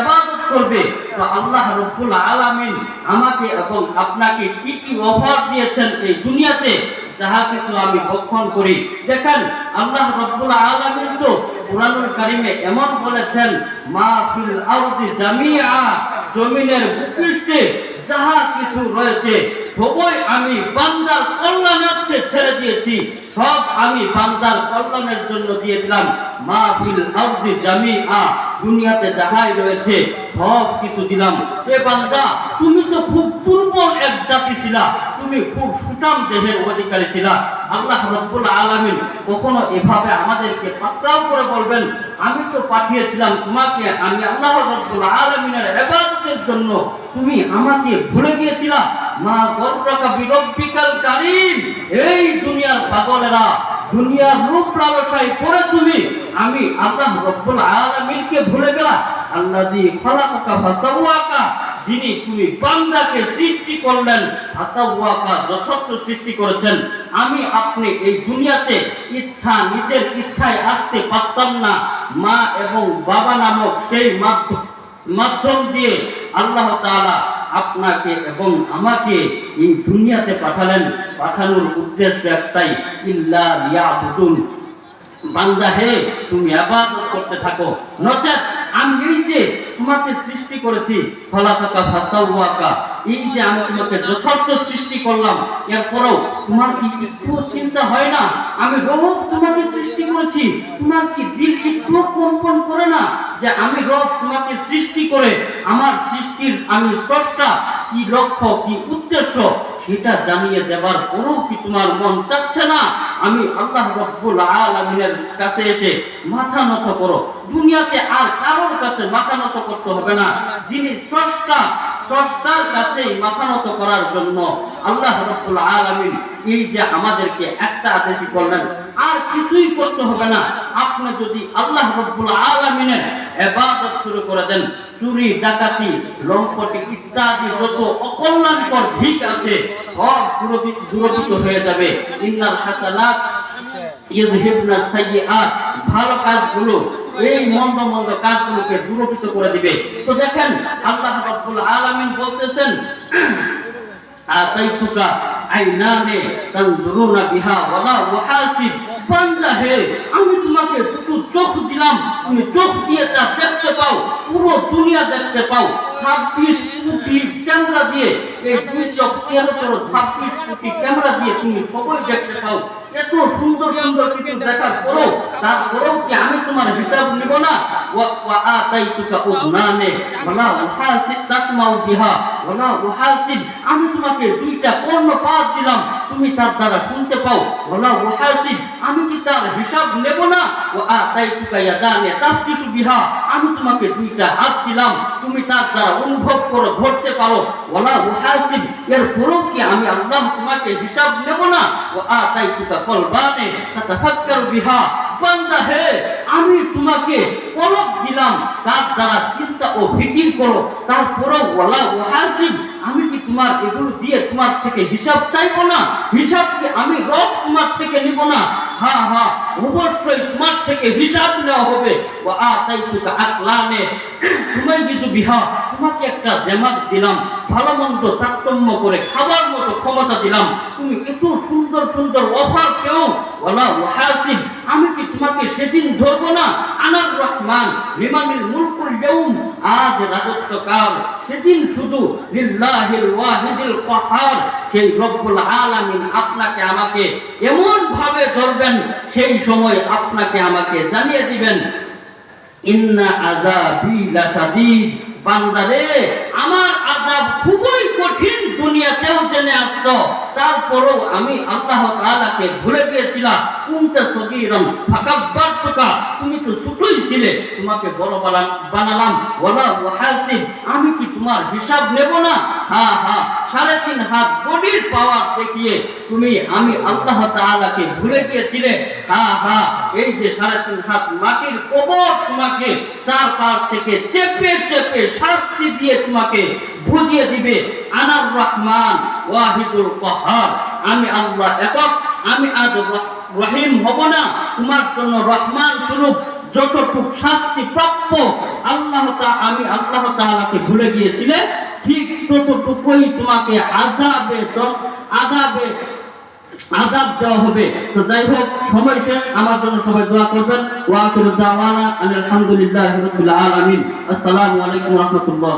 ইবাদত করবে, তো আল্লাহ রাব্বুল আলামিন আমাকে এবং আপনাকে কি কি অফার দিয়েছেন এই দুনিয়াতে, যাহা কিছু আমি ভক্ষণ করি। দেখেন আল্লাহ রাব্বুল আলামিন তো কুরআনুল কারীমে এমন বলেছেন, মা ফিল আরদি জামিআ, জমিনের ভূপৃষ্ঠে যাহা কিছু রয়েছে সবই আমি বান্দার কল্যাণার্থে ছেড়ে দিয়েছি, সব আমি বান্দার কল্যাণের জন্য দিয়ে দিলাম। মা ফিল আরদি জামিআ, দুনিয়াতে যাহাই রয়েছে সব কিছু দিলাম। এ বান্দা, তুমি তো খুব দুর্বল এক জাতি ছিলা, তুমি খুব সুঠাম দেহের অধিকারী ছিলা। আল্লাহ রাব্বুল আলামিন কখনো এভাবে আমাদেরকে পাকড়াও করে বলবেন, আমি তো পাঠিয়েছিলাম তোমাকে, আমি আল্লাহ রাব্বুল আলামিনের ইবাদতের জন্য, তুমি আমাকে ভুলে গিয়েছিলা। মা গররাকা বিরব্বিকাল কারীম, এই দুনিয়ার পাগলেরা, দুনিয়ার রূপ লালসায় পড়ে তুমি আমি আল্লাহ রাব্বুল আলামিনকে ভুলে গেলা। আল্লাযী খালাকাকা ফাসাওয়াকা, যিনি তুমি বান্দাকে সৃষ্টি করলেন, ফাসাওয়াকা, যথার্থ সৃষ্টি করেছেন। আমি আপনি এই দুনিয়াতে ইচ্ছা, নিজের ইচ্ছায় আসতে পারতাম না। মা এবং বাবা নামক সেই মাধ্যম দিয়ে আল্লাহ তাআলা আপনাকে এবং আমাকে এই দুনিয়াতে পাঠালেন। পাঠানোর উদ্দেশ্য একটাই, ইল্লা লিয়াবুদুন, বান্দা হে তুমি ইবাদত করতে থাকো, নচেত আমি এই যে তোমাকে সৃষ্টি করেছি, খালাকাকা ফাসাওয়াকা, এই যে আমি তোমাকে যথার্থ সৃষ্টি করলাম, এরপরও তোমার কি একটু চিন্তা হয় না আমি রব তোমাকে সৃষ্টি করেছি? তোমার কি দিল একটু কম্পন করে না যে আমি রব তোমাকে সৃষ্টি করে আমার সৃষ্টির আমি স্রষ্টা, কি লক্ষ্য কি উদ্দেশ্য সেটা জানিয়ে দেবার পরেও কি তোমার মন চাচ্ছে না আমি আল্লাহ রাব্বুল আলামিনের কাছে এসে মাথা নত করো? দুনিয়াতে আর কারোর কাছে মাথা নত করতে হবে না, যিনি স্রষ্টা, স্রষ্টার কাছে মাথা নত করার জন্য আল্লাহ রাব্বুল আলামিন এই যে আমাদেরকে একটা আদেশই করলেন, আর কিছুই করতে হবে না। আপনি যদি আল্লাহ রাব্বুল আলামিনের ইবাদত শুরু করে দেন, চুরি ডাকাতি লম্পটি ইত্যাদি যত অকল্যাণকর দিক আছে সব দূরীভূত হয়ে যাবে। ইন্নাল হাসানাত ইযহিবনা সাইয়্যাত, ভালো কাজগুলো এই মন্দ মন্দ কাজগুলোকে দূরীভূত করে দিবে। তো দেখেন আল্লাহ রাব্বুল আলামিন বলতেছেন, আতাইতুকা আইনানে তানজুরুনা বিহা ওয়ালা ওয়াহাসিব, বান্দা হে আমি তোমাকে দুটো চোখ দিলাম, তুমি চোখ দিয়ে তা দেখতে পাও, পুরো দুনিয়া দেখতে পাও। 26 কোটি ক্যামেরা দিয়ে, এই দুই চোখ 26 কোটি ক্যামেরা দিয়ে তুমি সবই দেখতে পাও। এত সুন্দর সুন্দর কিছু দেখার পরও তারপরেও কি আমি তোমার হিসাব নিব না? ওয়া আতাইতুকা উযনানে ওয়ালা ওয়াহাসিব তাসমাউ বিহা ওয়ালা ওয়াহাসিব, আমি তোমাকে দুইটা কর্ণপাত দিলাম, তুমি তার দ্বারা শুনতে পাও। ওয়ালা ওয়াহাসিব, আমি কি তার হিসাব নেব না? ওয়া আতাইতুকা ইয়াদানে তাফতিশু বিহা, আমি তোমাকে দুইটা হাত দিলাম, তুমি তার দ্বারা অনুভব করো, ধরতে পারো। ওয়ালা ওয়াহাসিব, এর পরেও কি আমি আল্লাহ তোমাকে হিসাব নেব না? ওয়া আতাইতুকা কলবানে তাতাফাক্কারু বিহা, বান্দা হে আমি তোমাকে কলব দিলাম, তার দ্বারা চিন্তা ও ফিকির করো। তারপরেও ওয়ালা ওয়াহাসিব, আমি কি তোমার এগুলো দিয়ে তোমার থেকে হিসাব চাইবো না? হিসাব কি আমি রব তোমার থেকে নিব না? হ্যাঁ হ্যাঁ, অবশ্যই তোমার থেকে হিসাব নেওয়া হবে। ওয়া আতাইতুকা আকলানে তুমাইযু বিহা, তোমাকে একটা দিমাগ দিলাম, ভালো মন্দ তারতম্য করে খাবার মতো ক্ষমতা দিলাম, তুমি এত সুন্দর সুন্দর অফার পেও। ওয়ালা ওয়াহাসিব, আমি কি তোমাকে সেদিন ধরবো না? আনার রহমান লিমানিল মুলকুল ইয়াউম, আজ রাজত্বকাল সেদিন শুধু লিল্লাহিল ওয়াহিদিল কাহার, সেই রব্বুল আলামিন আপনাকে আমাকে এমন ভাবে ধরবেন, সেই সময় আপনাকে আমাকে জানিয়ে দিবেন, ইন্না আযাবি লাশাদীদ, বান্দারে আমার আযাব খুবই কঠিন। দুনিয়াতেও জেনে আসছো, তারপরেও আমি আল্লাহ তাআলাকে ভুলে গিয়েছিলাম। কুনতা সগীরান ফাকাব্বারতুকা, তুমি তো ছোটই ছিলে, তোমাকে বড় বানালাম। ওয়ালা ওয়াহাসিব, আমি কি তোমার হিসাব নেব না? হ্যাঁ হ্যাঁ, 3.5 হাত বডির পাওয়ার দেখিয়ে তুমি আমি আল্লাহ তাআলাকে ভুলে গিয়েছিলে। হ্যাঁ হ্যাঁ, এই যে 3.5 হাত মাটির কবর তোমাকে চারপাশ থেকে চেপে চেপে শাস্তি দিয়ে তোমাকে বুঝিয়ে দিবে। আনার রহমান ওয়াহিদুল কাহার, আমি আল্লাহ একক, আমি আজ রহিম হব না, তোমার জন্য রহমান স্বরূপ যতটুকু শাস্তি প্রাপ্য আমি আল্লাহ তাআলাকে ভুলে গিয়েছিলে, ঠিক ততটুকুই তোমাকে আযাব দেওয়া হবে। তো যাই হোক, সময় শেষ। আমার জন্য সবাই দোয়া করবেন। ওয়া আখিরু দাওয়ানা আলহামদুলিল্লাহি রাব্বিল আলামিন। আসসালামু আলাইকুম ওয়া রাহমাতুল্লাহ।